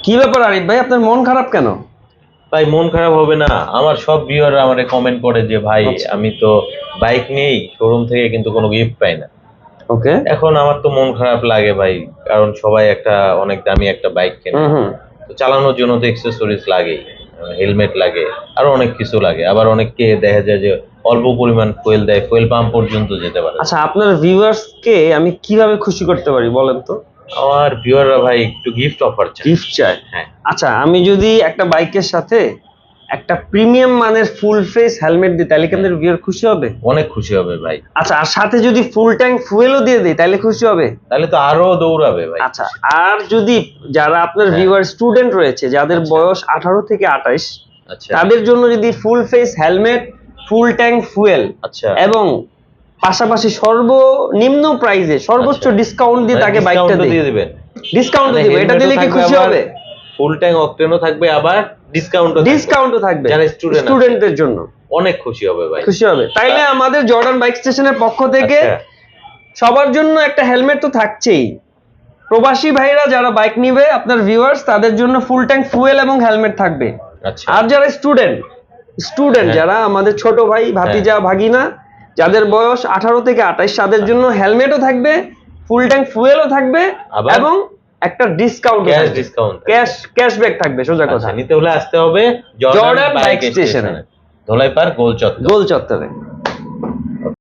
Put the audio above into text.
কি ব্যাপার আরিফ ভাই, আপনার মন খারাপ কেন? ভাই মন খারাপ হবে না, আমার সব ভিউয়াররা আমারে কমেন্ট করে যে ভাই আচ্ছা। আমি তো বাইক নেই শোরুম থেকে কিন্তু কোনো গিফট পাই না। ওকে। এখন আমার তো মন খারাপ লাগে ভাই, কারণ সবাই একটা অনেক দামি একটা বাইক কেনে, হুম হুম। তো চালানোর জন্য তো এক্সেসরিজ লাগেই, হেলমেট লাগে, আরো অনেক কিছু লাগে। আবার অনেককে দেখা যায় যে অল্প পরিমাণ ফুয়েল দেয়, ফুয়েল পাম্প পর্যন্ত যেতে পারে। আচ্ছা, আপনার ভিউয়ার্স কে আমি কিভাবে খুশি করতে পারি বলেন তো? আমার ভিউয়াররা ভাই একটু গিফট অফার চায়। গিফট চাই? হ্যাঁ। আচ্ছা, আমি যদি একটা বাইকের সাথে একটা প্রিমিয়াম মানের ফুল ফেস হেলমেট দিই তাহলে কি আপনার ভিউয়ার খুশি হবে? অনেক খুশি হবে ভাই। আচ্ছা, আর সাথে যদি ফুল ট্যাঙ্ক ফুয়েলও দিয়ে দিই তাহলে খুশি হবে? তাহলে তো আরো দৌড়াবে ভাই। আচ্ছা, আর যদি যারা আপনার হ্যাঁ। ভিউয়ার স্টুডেন্ট রয়েছে যাদের আচ্ছা। বয়স 18 থেকে 28, আচ্ছা তাদের জন্য যদি full face helmet, full tank fuel আচ্ছা এবং পাশাপাশি সর্বনিম্ন প্রাইসে সর্বোচ্চ আচ্ছা। ডিসকাউন্ট দিয়ে তাকে বাইকটা ডিসকাউন্টও দিই, দিয়ে দিবেন। ডিসকাউন্ট মানে দিব, এটা দিলে কি খুশি হবে? ফুল ট্যাঙ্ক অকটেনও থাকবে, আবার ডিসকাউন্টও থাকবে যারা স্টুডেন্ট স্টুডেন্টদের জন্য। অনেক খুশি হবে ভাই। খুশি হবে। তাইলে আমাদের জর্ডান বাইক স্টেশনের পক্ষ থেকে আচ্ছা, সবার জন্য একটা হেলমেট তো থাকছেই। প্রবাসী ভাইরা যারা বাইক নিবে আপনার ভিউয়ার্স, তাদের জন্য ফুল ট্যাঙ্ক ফুয়েল এবং হেলমেট থাকবে। আচ্ছা আর যারা স্টুডেন্ট হ্যাঁ। যারা আমাদের ছোট ভাই ভাতিজা ভাগিনা যাদের বয়স 18 থেকে 28, তাদের জন্য হেলমেটও থাকবে, ফুল ট্যাঙ্ক ফুয়েলও থাকবে আবার এবং একটা ডিসকাউন্ট ডিসকাউন্ট ক্যাশব্যাক থাকবে। সোজা কথা, নিতে হলে আসতে হবে জর্ডান জর্ডান বাইক বাইক স্টেশনে, স্টেশনে, ধলাই পার্ক, গোল চত্বর। গোল চত্বরে।